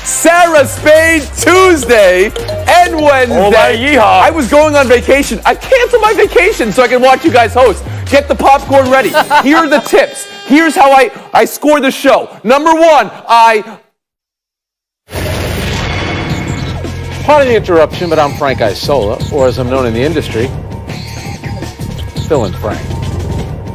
Sarah Spade Tuesday and Wednesday. Oh, my yeehaw. I was going on vacation. I canceled my vacation so I can watch you guys host. Get the popcorn ready. Here are the tips. Here's how I score the show. Number one, Part of the interruption, but I'm Frank Isola, or as I'm known in the industry, Phil and Frank.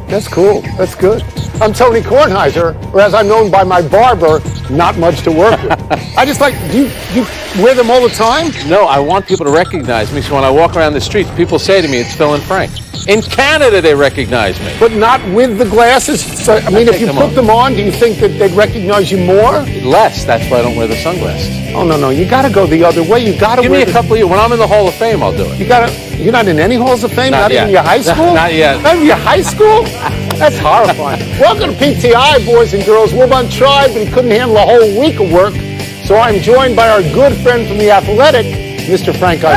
That's cool. That's good. I'm Tony Kornheiser, or as I'm known by my barber, not much to work with. I just like, do you wear them all the time? No, I want people to recognize me, so when I walk around the streets, people say to me, it's Phil and Frank. In Canada, they recognize me. But not with the glasses? So, I mean, if you put them on, do you think that they'd recognize you more? Less. That's why I don't wear the sunglasses. Oh, no. You got to go the other way. You got to Give me a couple of years. When I'm in the Hall of Fame, I'll do it. You're not in any halls of fame? Not yet. Even your high school? Not yet. Not even your high school? That's horrifying. Welcome to PTI, boys and girls. Wilbon tried, but he couldn't handle a whole week of work. So I'm joined by our good friend from The Athletic, Mr. Frank Isola.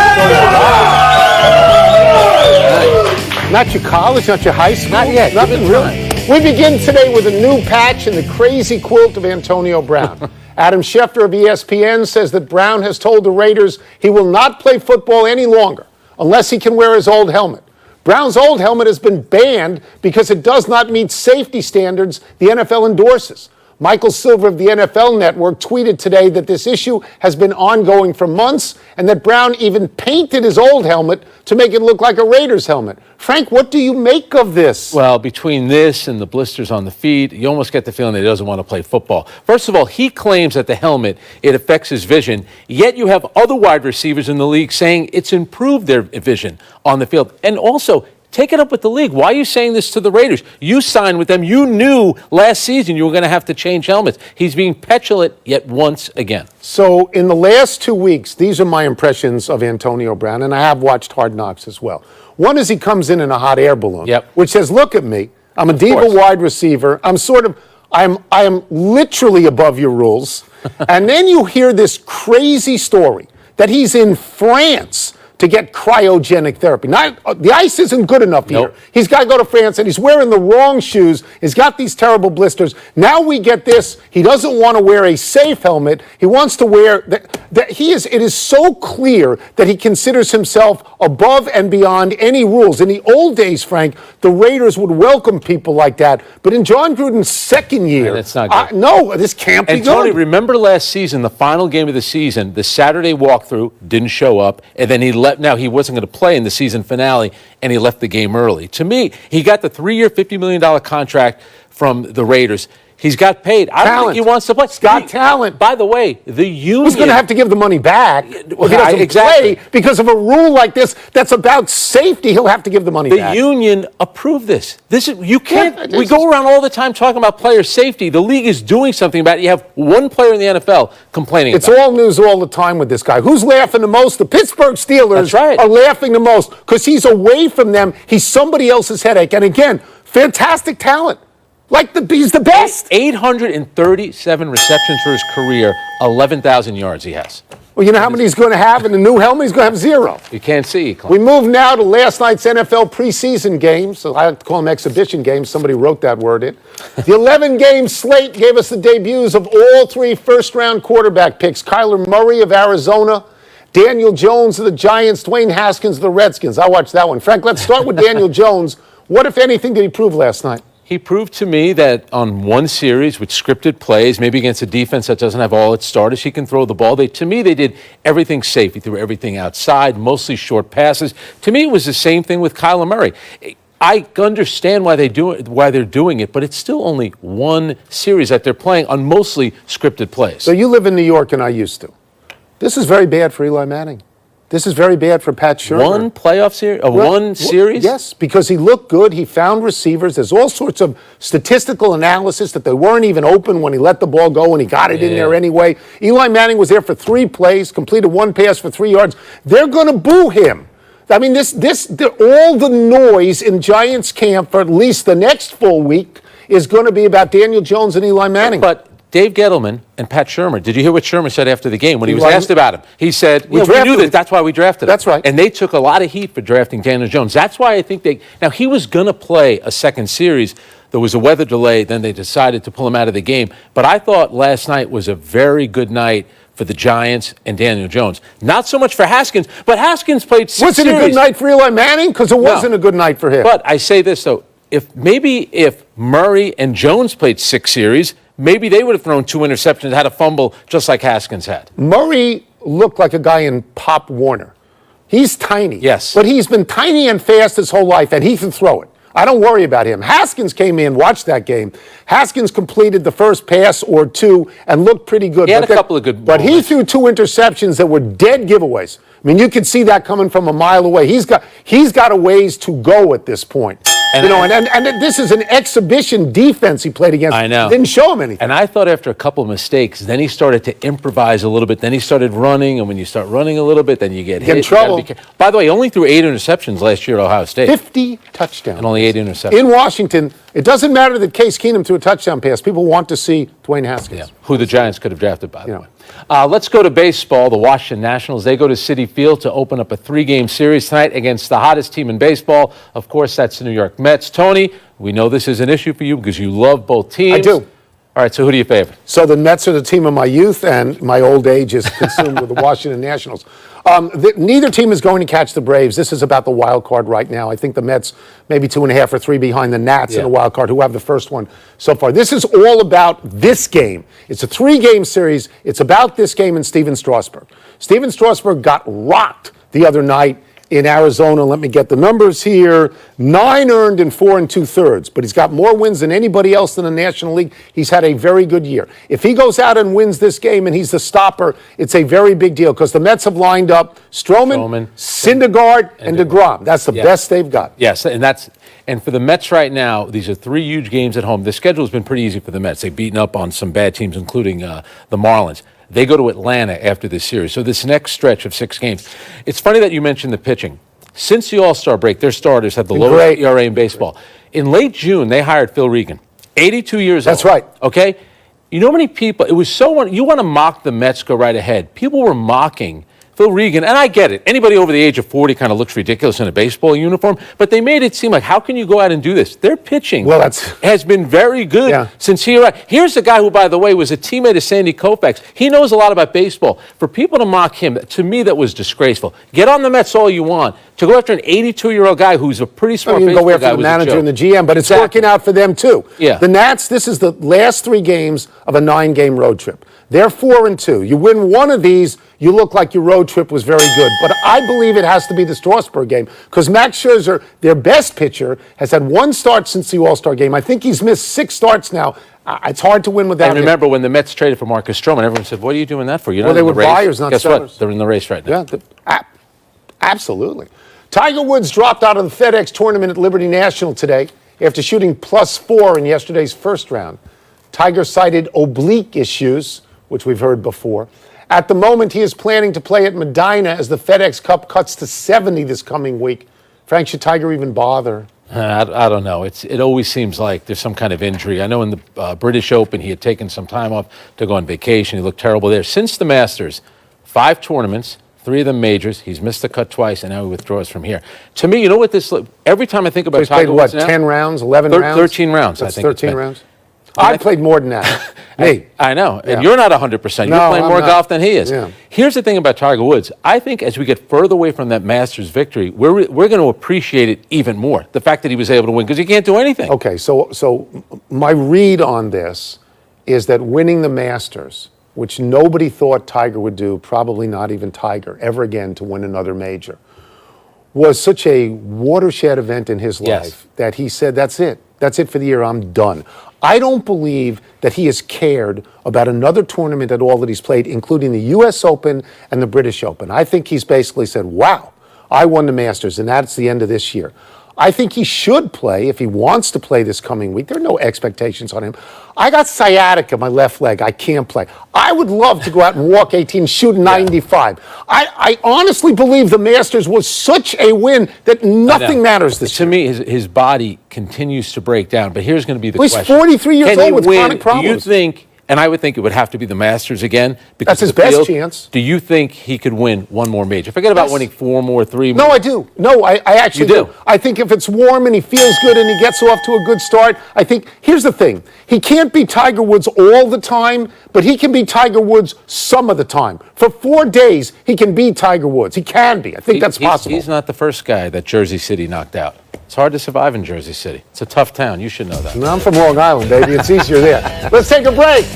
Not your college, not your high school? Not yet. Nothing really. We begin today with a new patch and the crazy quilt of Antonio Brown. Adam Schefter of ESPN says that Brown has told the Raiders he will not play football any longer unless he can wear his old helmet. Brown's old helmet has been banned because it does not meet safety standards the NFL endorses. Michael Silver of the NFL Network tweeted today that this issue has been ongoing for months and that Brown even painted his old helmet to make it look like a Raiders helmet. Frank, what do you make of this? Well, between this and the blisters on the feet, you almost get the feeling that he doesn't want to play football. First of all, he claims that the helmet, it affects his vision, yet you have other wide receivers in the league saying it's improved their vision on the field. And also, take it up with the league. Why are you saying this to the Raiders? You signed with them. You knew last season you were going to have to change helmets. He's being petulant yet once again. So in the last 2 weeks, these are my impressions of Antonio Brown, and I have watched Hard Knocks as well. One is he comes in a hot air balloon, which says, look at me. I'm a diva wide receiver. I am literally above your rules. And then you hear this crazy story that he's in France to get cryogenic therapy. Now, the ice isn't good enough here. He's got to go to France, and he's wearing the wrong shoes. He's got these terrible blisters. Now we get this. He doesn't want to wear a safe helmet. He wants to wear it is so clear that he considers himself above and beyond any rules. In the old days, Frank, the Raiders would welcome people like that. But in John Gruden's second year, that's not good. No, this can't be good. And Tony, remember last season, the final game of the season, the Saturday walkthrough didn't show up, and then he left. Now, he wasn't going to play in the season finale, and he left the game early. To me, he got the 3-year, $50 million contract from the Raiders. He's got paid. I don't think he wants to play. He's got talent. By the way, the union... Who's going to have to give the money back if he doesn't play because of a rule like this that's about safety? He'll have to give the money back. The union approved this. You can't... we go around all the time talking about player safety. The league is doing something about it. You have one player in the NFL complaining about it. It's all news all the time with this guy. Who's laughing the most? The Pittsburgh Steelers are laughing the most because he's away from them. He's somebody else's headache. And again, fantastic talent. He's the best. 837 receptions for his career, 11,000 yards he has. Well, you know how many he's going to have in the new helmet? He's going to have 0. You can't see. We move now to last night's NFL preseason games. So I like to call them exhibition games. Somebody wrote that word in. The 11-game slate gave us the debuts of all 3 first-round quarterback picks. Kyler Murray of Arizona, Daniel Jones of the Giants, Dwayne Haskins of the Redskins. I watched that one. Frank, let's start with Daniel Jones. What, if anything, did he prove last night? He proved to me that on one series with scripted plays, maybe against a defense that doesn't have all its starters, he can throw the ball. To me, they did everything safe. He threw everything outside, mostly short passes. To me, it was the same thing with Kyler Murray. I understand why they're doing it, but it's still only one series that they're playing on mostly scripted plays. So you live in New York, and I used to. This is very bad for Eli Manning. This is very bad for Pat Shurmur. One playoff series? One series? Yes, because he looked good. He found receivers. There's all sorts of statistical analysis that they weren't even open when he let the ball go and he got it in there anyway. Eli Manning was there for 3 plays, completed 1 pass for 3 yards. They're going to boo him. I mean, all the noise in Giants camp for at least the next full week is going to be about Daniel Jones and Eli Manning. But Dave Gettleman and Pat Shurmur, did you hear what Shurmur said after the game when he was asked about him? He said, we knew that. That's why we drafted him. That's right. And they took a lot of heat for drafting Daniel Jones. That's why I think now he was going to play a second series. There was a weather delay. Then they decided to pull him out of the game. But I thought last night was a very good night for the Giants and Daniel Jones. Not so much for Haskins, but Haskins played 6 Was it series. a good night for Eli Manning? Because it wasn't a good night for him. But I say this, though. If Murray and Jones played 6 series, maybe they would have thrown 2 interceptions, had a fumble just like Haskins had. Murray looked like a guy in Pop Warner. He's tiny. Yes. But he's been tiny and fast his whole life, and he can throw it. I don't worry about him. Haskins came in, watched that game. Haskins completed the first pass or 2 and looked pretty good. He had a couple of good But he moments. threw 2 interceptions that were dead giveaways. I mean, you could see that coming from a mile away. He's got a ways to go at this point. And this is an exhibition defense he played against. I know. Didn't show him anything. And I thought after a couple of mistakes, then he started to improvise a little bit. Then he started running, and when you start running a little bit, then you get hit. In trouble. By the way, he only threw 8 interceptions last year at Ohio State. 50 touchdowns. And only 8 interceptions. In Washington, it doesn't matter that Case Keenum threw a touchdown pass. People want to see Dwayne Haskins. Yeah, who the Giants could have drafted, by the way. Let's go to baseball. The Washington Nationals, they go to Citi Field to open up a 3-game series tonight against the hottest team in baseball. Of course, that's the New York Mets. Tony, we know this is an issue for you because you love both teams. I do. All right, so who do you favor? So the Mets are the team of my youth, and my old age is consumed with the Washington Nationals. Neither team is going to catch the Braves. This is about the wild card right now. I think the Mets maybe 2.5 or 3 behind the Nats in the wild card, who have the first one so far. This is all about this game. It's a 3-game series. It's about this game and Steven Strasburg. Steven Strasburg got rocked the other night in Arizona. Let me get the numbers here. 9 earned in 4 2/3, but he's got more wins than anybody else in the National League. He's had a very good year. If he goes out and wins this game and he's the stopper, it's a very big deal because the Mets have lined up Stroman, Syndergaard, and DeGrom. That's the best they've got. Yes, and for the Mets right now, these are 3 huge games at home. The schedule has been pretty easy for the Mets. They've beaten up on some bad teams, including the Marlins. They go to Atlanta after this series. So this next stretch of 6 games. It's funny that you mentioned the pitching. Since the All-Star break, their starters have the lowest ERA in baseball. In late June, they hired Phil Regan, 82 years old. That's right. Okay? You know how many people, it was so, you want to mock the Mets, go right ahead. People were mocking Phil Regan, and I get it. Anybody over the age of 40 kind of looks ridiculous in a baseball uniform, but they made it seem like, how can you go out and do this? Their pitching has been very good since he arrived. Here's a guy who, by the way, was a teammate of Sandy Koufax. He knows a lot about baseball. For people to mock him, to me, that was disgraceful. Get on the Mets all you want. To go after an 82-year-old guy who's a pretty smart baseball go after guy the manager and the GM, but it's working out for them, too. Yeah. The Nats, this is the last 3 games of a 9-game road trip. They're 4-2. You win one of these, you look like your road trip was very good. But I believe it has to be the Strasburg game because Max Scherzer, their best pitcher, has had 1 start since the All-Star game. I think he's missed 6 starts now. It's hard to win without him. And remember when the Mets traded for Marcus Stroman, everyone said, what are you doing that for? You're not they in the were race. buyers, not Guess sellers. what? They're in the race right now. Yeah, absolutely. Tiger Woods dropped out of the FedEx tournament at Liberty National today after shooting +4 in yesterday's first round. Tiger cited oblique issues, which we've heard before. At the moment, he is planning to play at Medina as the FedEx Cup cuts to 70 this coming week. Frank, should Tiger even bother? I don't know. It always seems like there's some kind of injury. I know in the British Open, he had taken some time off to go on vacation. He looked terrible there. Since the Masters, 5 tournaments, 3 of them majors. He's missed the cut twice, and now he withdraws from here. To me, you know what this? Every time I think about he's Tiger played, Woods now, 10 rounds, 11 rounds? 13 rounds, That's I think. 13 rounds? I played more than that. I know. And you're not 100%. You're playing more golf than he is. Yeah. Here's the thing about Tiger Woods. I think as we get further away from that Masters victory, we're going to appreciate it even more. The fact that he was able to win, because he can't do anything. Okay, so my read on this is that winning the Masters, which nobody thought Tiger would do, probably not even Tiger, ever again to win another major, was such a watershed event in his life that he said, that's it. That's it for the year. I'm done. I don't believe that he has cared about another tournament at all that he's played, including the U.S. Open and the British Open. I think he's basically said, wow, I won the Masters, and that's the end of this year. I think he should play if he wants to play this coming week. There are no expectations on him. I got sciatica in my left leg. I can't play. I would love to go out and walk 18, shoot 95. I honestly believe the Masters was such a win that nothing matters this year. To me, his body continues to break down. But here's going to be the question. He's 43 years old with chronic problems. Do you think And I would think it would have to be the Masters again. Because That's his of the best field. chance. Do you think he could win one more major? Forget about winning 4 more, 3 more. No, I do. No, I actually You do? I think if it's warm and he feels good and he gets off to a good start, I think, here's the thing. He can't be Tiger Woods all the time, but he can be Tiger Woods some of the time. For 4 days, he can be Tiger Woods. He can be. I think that's possible. He's not the first guy that Jersey City knocked out. It's hard to survive in Jersey City. It's a tough town. You should know that. I'm from Long Island, baby. It's easier there. Let's take a break.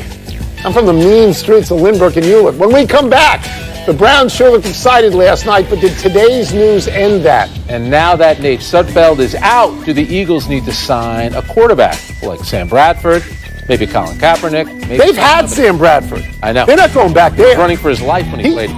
I'm from the mean streets of Lynbrook and Hewlett. When we come back, the Browns sure looked excited last night, but did today's news end that? And now that Nate Sudfeld is out, do the Eagles need to sign a quarterback like Sam Bradford, maybe Colin Kaepernick? Maybe They've had Sam Bradford. I know. They're not going back there. He was running for his life when he played.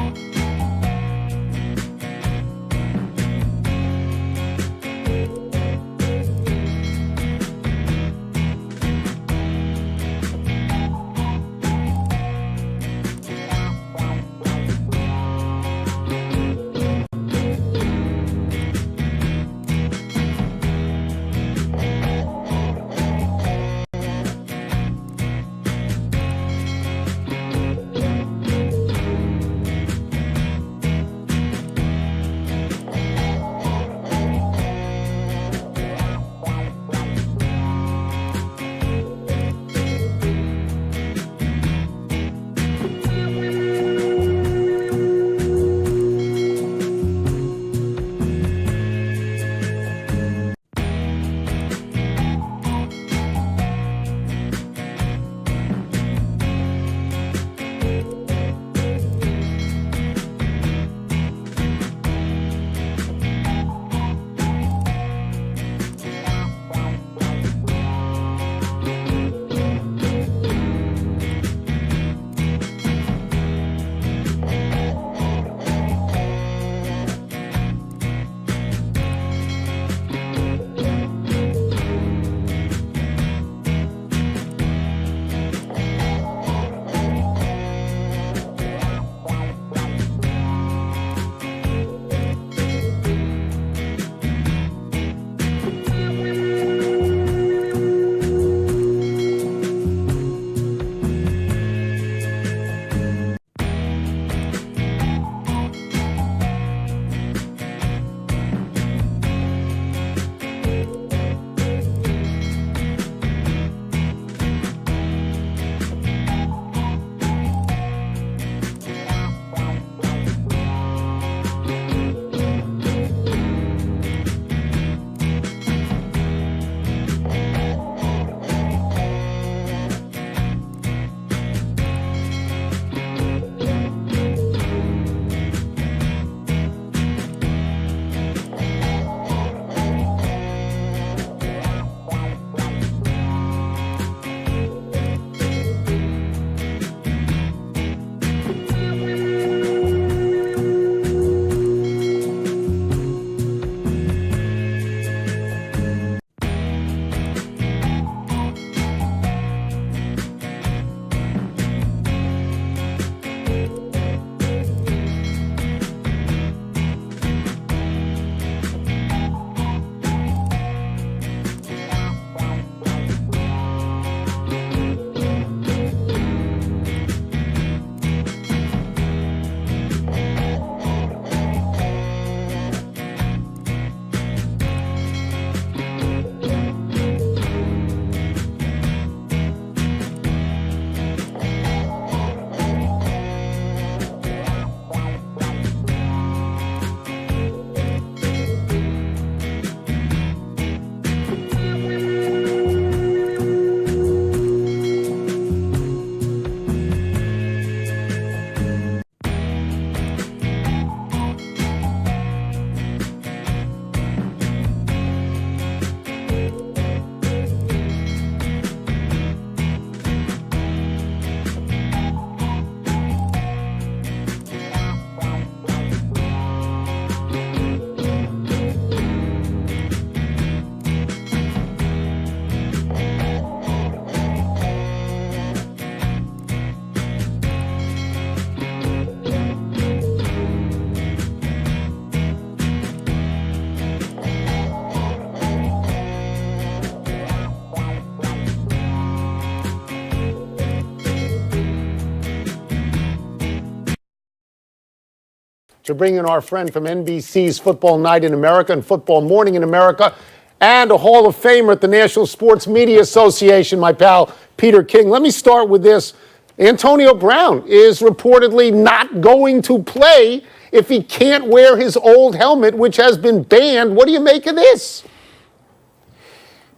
to bring in our friend from NBC's Football Night in America and Football Morning in America, and a Hall of Famer at the National Sports Media Association, my pal Peter King. Let me start with this. Antonio Brown is reportedly not going to play if he can't wear his old helmet, which has been banned. What do you make of this?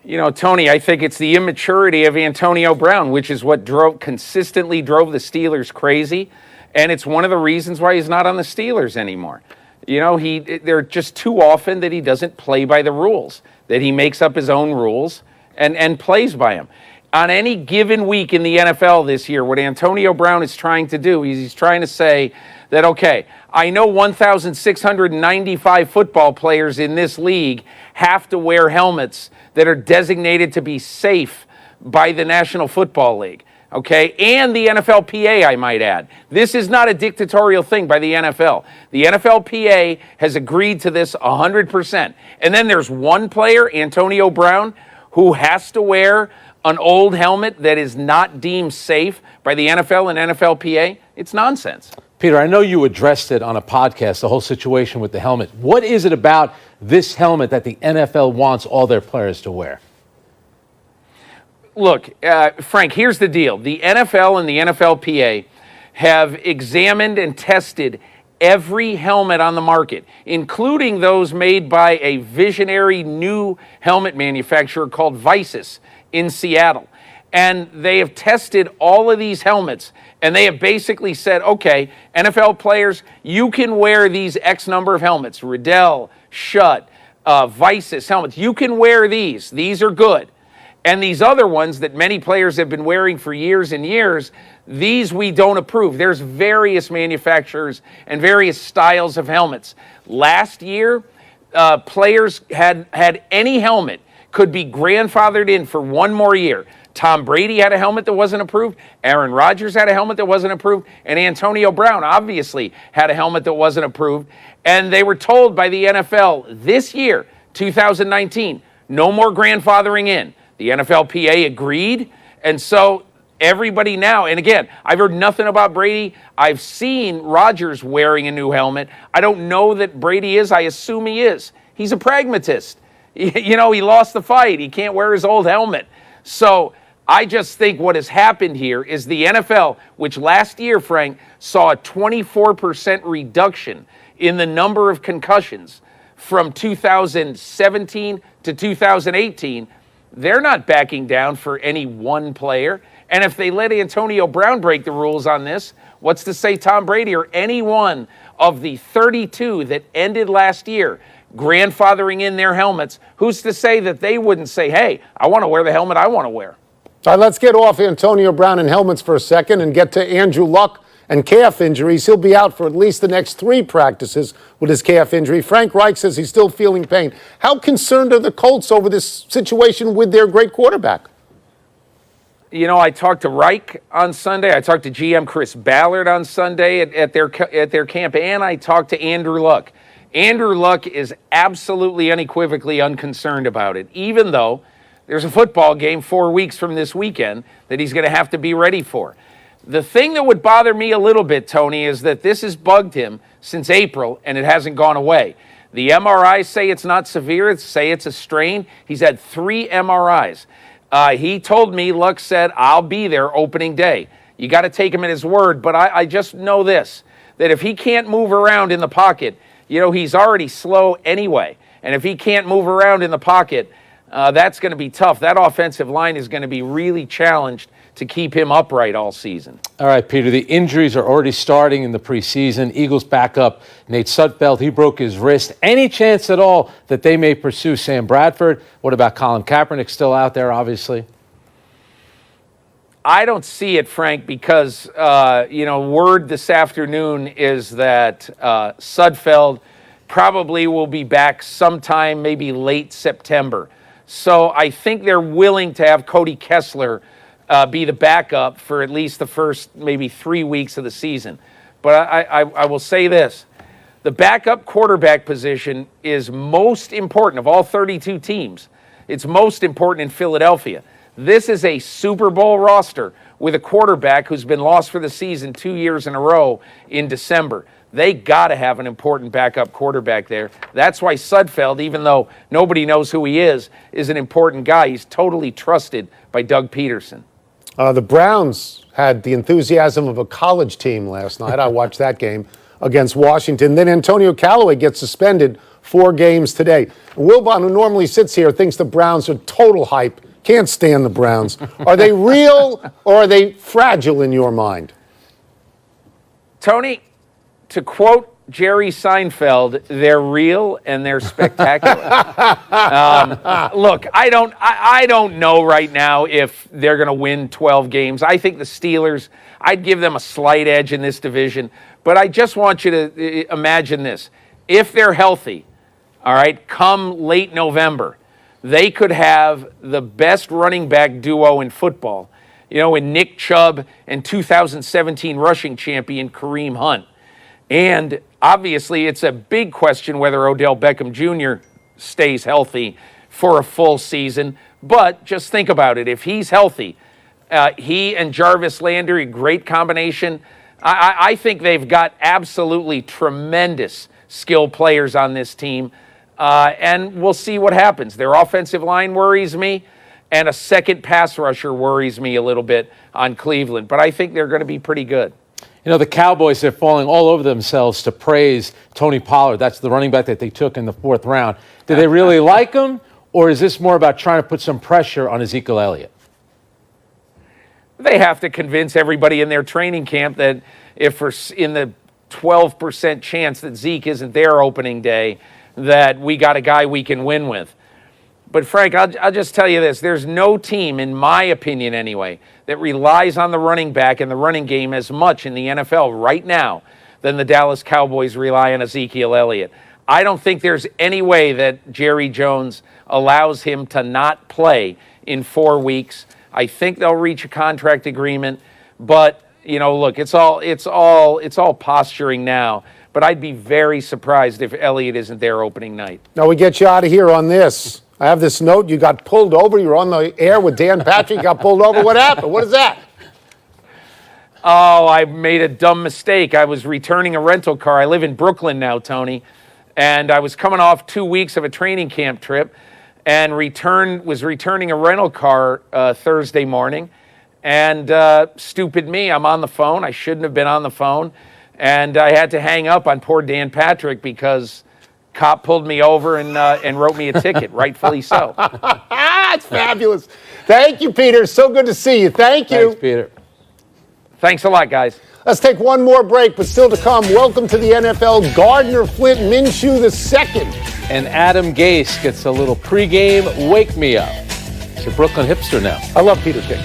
You know, Tony, I think it's the immaturity of Antonio Brown, which is what consistently drove the Steelers crazy. And it's one of the reasons why he's not on the Steelers anymore. You know, they're just too often that he doesn't play by the rules, that he makes up his own rules and plays by them. On any given week in the NFL this year, what Antonio Brown is trying to do, he's trying to say that, okay, I know 1,695 football players in this league have to wear helmets that are designated to be safe by the National Football League, okay, and the NFLPA, I might add. This is not a dictatorial thing by the NFL. The NFLPA has agreed to this 100%. And then there's one player, Antonio Brown, who has to wear an old helmet that is not deemed safe by the NFL and NFLPA. It's nonsense. Peter, I know you addressed it on a podcast, the whole situation with the helmet. What is it about this helmet that the NFL wants all their players to wear? Look, Frank, here's the deal. The NFL and the NFLPA have examined and tested every helmet on the market, including those made by a visionary new helmet manufacturer called Visus in Seattle. And they have tested all of these helmets, and they have basically said, okay, NFL players, you can wear these X number of helmets, Riddell, Schutt, Visus helmets. You can wear these. These are good. And these other ones that many players have been wearing for years and years, these we don't approve. There's various manufacturers and various styles of helmets. Last year, players had any helmet could be grandfathered in for one more year. Tom Brady had a helmet that wasn't approved. Aaron Rodgers had a helmet that wasn't approved. And Antonio Brown obviously had a helmet that wasn't approved. And they were told by the NFL this year, 2019, no more grandfathering in. The NFLPA agreed. And so everybody now, and again, I've heard nothing about Brady. I've seen Rodgers wearing a new helmet. I don't know that Brady is. I assume he is. He's a pragmatist. You know, he lost the fight. He can't wear his old helmet. So I just think what has happened here is the NFL, which last year, Frank, saw a 24% reduction in the number of concussions from 2017 to 2018, they're not backing down for any one player. And if they let Antonio Brown break the rules on this, what's to say Tom Brady or any one of the 32 that ended last year grandfathering in their helmets, who's to say that they wouldn't say, hey, I want to wear the helmet I want to wear? All right, let's get off Antonio Brown and helmets for a second and get to Andrew Luck and calf injuries. He'll be out for at least the next 3 practices with his calf injury. Frank Reich says he's still feeling pain. How concerned are the Colts over this situation with their great quarterback? You know, I talked to Reich on Sunday. I talked to GM Chris Ballard on Sunday at their camp, and I talked to Andrew Luck. Andrew Luck is absolutely unequivocally unconcerned about it, even though there's a football game 4 weeks from this weekend that he's going to have to be ready for. The thing that would bother me a little bit, Tony, is that this has bugged him since April, and it hasn't gone away. The MRIs say it's not severe, say it's a strain. He's had 3 MRIs. He told me, Luck said, I'll be there opening day. You got to take him at his word, but I just know this, that if he can't move around in the pocket, you know, he's already slow anyway. And if he can't move around in the pocket, that's going to be tough. That offensive line is going to be really challenged to keep him upright all season. All right, Peter, the injuries are already starting in the preseason. Eagles backup Nate Sudfeld, he broke his wrist. Any chance at all that they may pursue Sam Bradford? What about Colin Kaepernick, still out there, obviously? I don't see it, Frank, because, word this afternoon is that Sudfeld probably will be back sometime, maybe late September. So I think they're willing to have Cody Kessler be the backup for at least the first maybe 3 weeks of the season. But I will say this. The backup quarterback position is most important of all 32 teams. It's most important in Philadelphia. This is a Super Bowl roster with a quarterback who's been lost for the season 2 years in a row in December. They got to have an important backup quarterback there. That's why Sudfeld, even though nobody knows who he is an important guy. He's totally trusted by Doug Peterson. The Browns had the enthusiasm of a college team last night. I watched that game against Washington. Then Antonio Callaway gets suspended 4 games today. Wilbon, who normally sits here, thinks the Browns are total hype. Can't stand the Browns. Are they real or are they fragile in your mind? Tony, to quote Jerry Seinfeld, they're real and they're spectacular. Look, I don't know right now if they're going to win 12 games. I think the Steelers, I'd give them a slight edge in this division. But I just want you to imagine this. If they're healthy, all right, come late November, they could have the best running back duo in football, in Nick Chubb and 2017 rushing champion Kareem Hunt. And obviously, it's a big question whether Odell Beckham Jr. stays healthy for a full season. But just think about it. If he's healthy, he and Jarvis Landry, great combination. I think they've got absolutely tremendous skill players on this team. And we'll see what happens. Their offensive line worries me, and a second pass rusher worries me a little bit on Cleveland. But I think they're going to be pretty good. The Cowboys, they're falling all over themselves to praise Tony Pollard. That's the running back that they took in the 4th round. Do they really like him, or is this more about trying to put some pressure on Ezekiel Elliott? They have to convince everybody in their training camp that if we're in the 12% chance that Zeke isn't there opening day, that we got a guy we can win with. But Frank, I'll just tell you this. There's no team, in my opinion anyway, that relies on the running back and the running game as much in the NFL right now than the Dallas Cowboys rely on Ezekiel Elliott. I don't think there's any way that Jerry Jones allows him to not play in 4 weeks. I think they'll reach a contract agreement, but look, it's all posturing now. But I'd be very surprised if Elliott isn't there opening night. Now we get you out of here on this. I have this note. You got pulled over. You were on the air with Dan Patrick. You got pulled over. What happened? What is that? Oh, I made a dumb mistake. I was returning a rental car. I live in Brooklyn now, Tony. And I was coming off 2 weeks of a training camp trip and was returning a rental car Thursday morning. And stupid me, I'm on the phone. I shouldn't have been on the phone. And I had to hang up on poor Dan Patrick because cop pulled me over and wrote me a ticket, rightfully so. It's fabulous. Thank you, Peter. So good to see you. Thank you. Thanks, Peter. Thanks a lot, guys. Let's take one more break, but still to come. Welcome to the NFL, Gardner Flint Minshew II. And Adam Gase gets a little pregame wake me up. He's a Brooklyn hipster now. I love Peter King.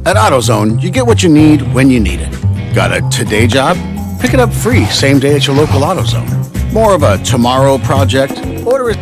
At AutoZone, you get what you need when you need it. Got a today job? Pick it up free same day at your local AutoZone. More of a tomorrow project? Order it.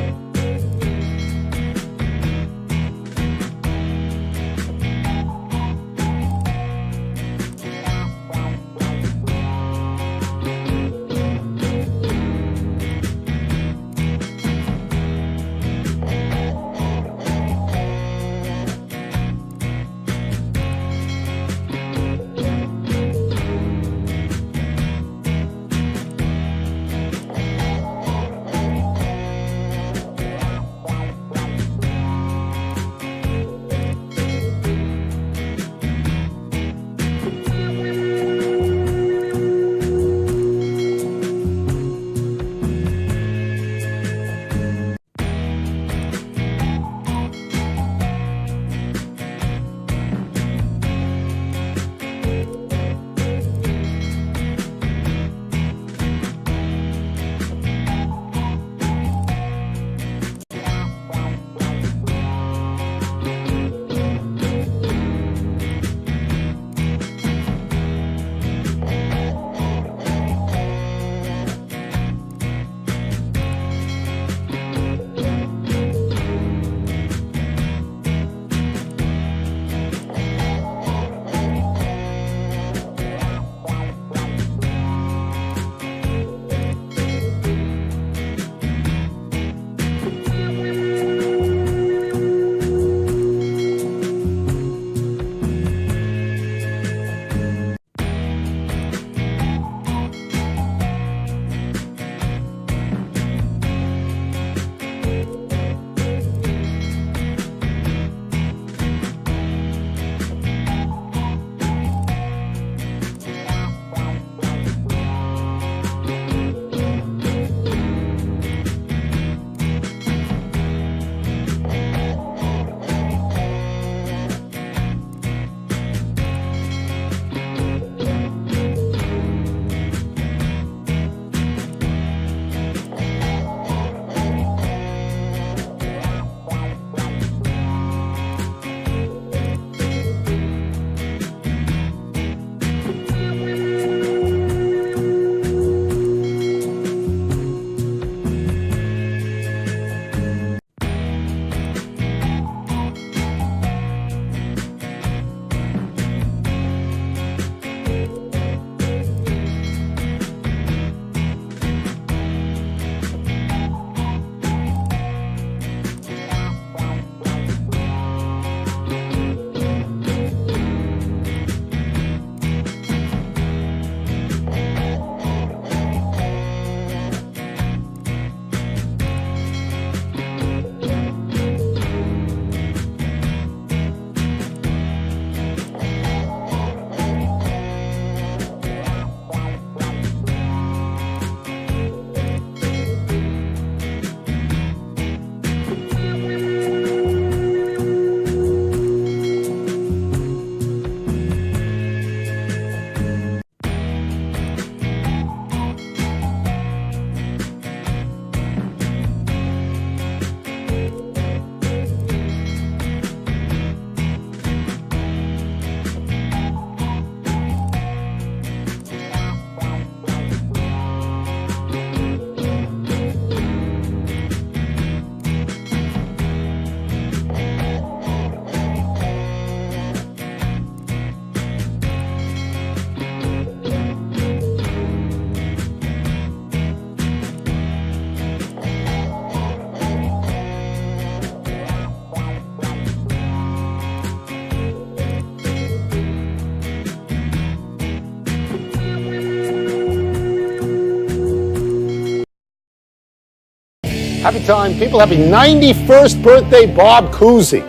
Happy time. People, happy 91st birthday, Bob Cousy.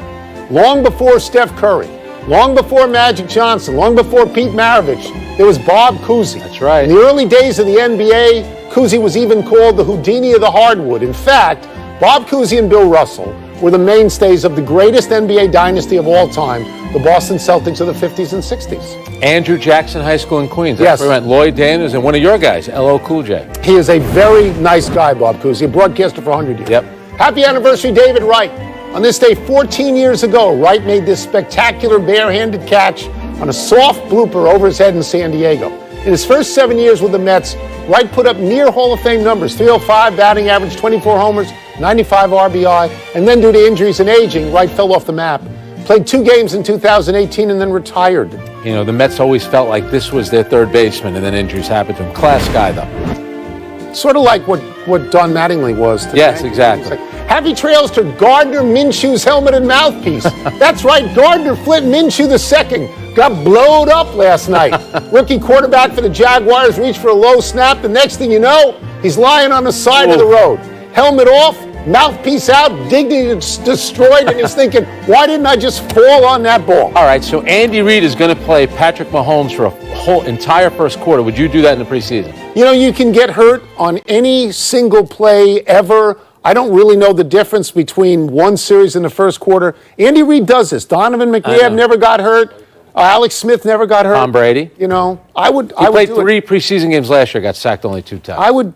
Long before Steph Curry, long before Magic Johnson, long before Pete Maravich, there was Bob Cousy. That's right. In the early days of the NBA, Cousy was even called the Houdini of the hardwood. In fact, Bob Cousy and Bill Russell were the mainstays of the greatest NBA dynasty of all time, the Boston Celtics of the 50s and 60s. Andrew Jackson High School in Queens. Yes. That's where we went. Lloyd Daniels and one of your guys, L.O. Cool J. He is a very nice guy, Bob Cousy, a broadcaster for 100 years. Yep. Happy anniversary, David Wright. On this day 14 years ago, Wright made this spectacular barehanded catch on a soft blooper over his head in San Diego. In his first 7 years with the Mets, Wright put up near Hall of Fame numbers, 305 batting average, 24 homers, 95 RBI, and then due to injuries and aging, Wright fell off the map. Played 2 games in 2018 and then retired. You know, the Mets always felt like this was their third baseman, and then injuries happened to him. Class guy, though. Sort of like what Don Mattingly was today. Yes, exactly. Happy trails to Gardner Minshew's helmet and mouthpiece. That's right, Gardner Flint Minshew II got blowed up last night. Rookie quarterback for the Jaguars reached for a low snap. The next thing you know, he's lying on the side of the road. Helmet off, mouthpiece out, dignity destroyed, and he's thinking, why didn't I just fall on that ball? All right, so Andy Reid is going to play Patrick Mahomes for a whole entire first quarter. Would you do that in the preseason? You know, you can get hurt on any single play ever. I don't really know the difference between one series in the first quarter. Andy Reid does this. Donovan McNabb never got hurt. Alex Smith never got hurt. Tom Brady. You know, I would. He played 3 preseason games last year, got sacked only 2 times.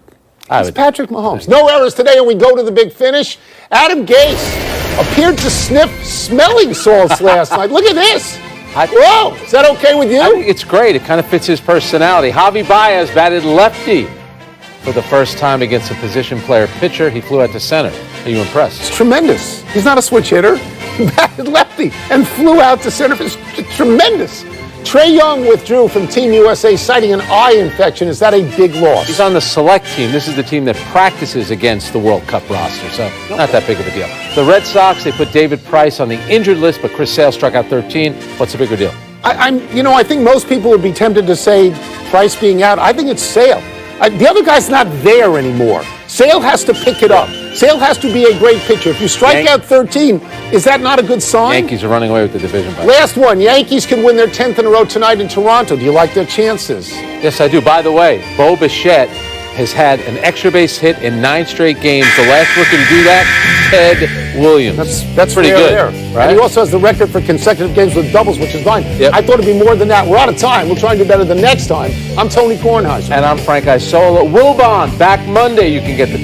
It's Patrick Mahomes. No errors today, and we go to the big finish. Adam Gase appeared to sniff smelling salts last night. Look at this. Whoa, is that okay with you? I think it's great. It kind of fits his personality. Javi Baez batted lefty for the first time against a position player pitcher. He flew out to center. Are you impressed? It's tremendous. He's not a switch hitter. He batted lefty and flew out to center. It's tremendous. Trae Young withdrew from Team USA citing an eye infection. Is that a big loss? He's on the select team. This is the team that practices against the World Cup roster, so not that big of a deal. The Red Sox, they put David Price on the injured list, but Chris Sale struck out 13. What's the bigger deal? I think most people would be tempted to say Price being out. I think it's Sale. The other guy's not there anymore. Sale has to pick it up. Sale has to be a great pitcher. If you strike out 13, is that not a good sign? Yankees are running away with the division. Last one. Yankees can win their 10th in a row tonight in Toronto. Do you like their chances? Yes, I do. By the way, Bo Bichette has had an extra base hit in 9 straight games. The last rookie to do that, Ted Williams. That's pretty good, right? And he also has the record for consecutive games with doubles, which is 9. Yep. I thought it'd be more than that. We're out of time. We'll try and do better the next time. I'm Tony Kornheiser. And I'm Frank Isola. Wilbon, back Monday. You can get the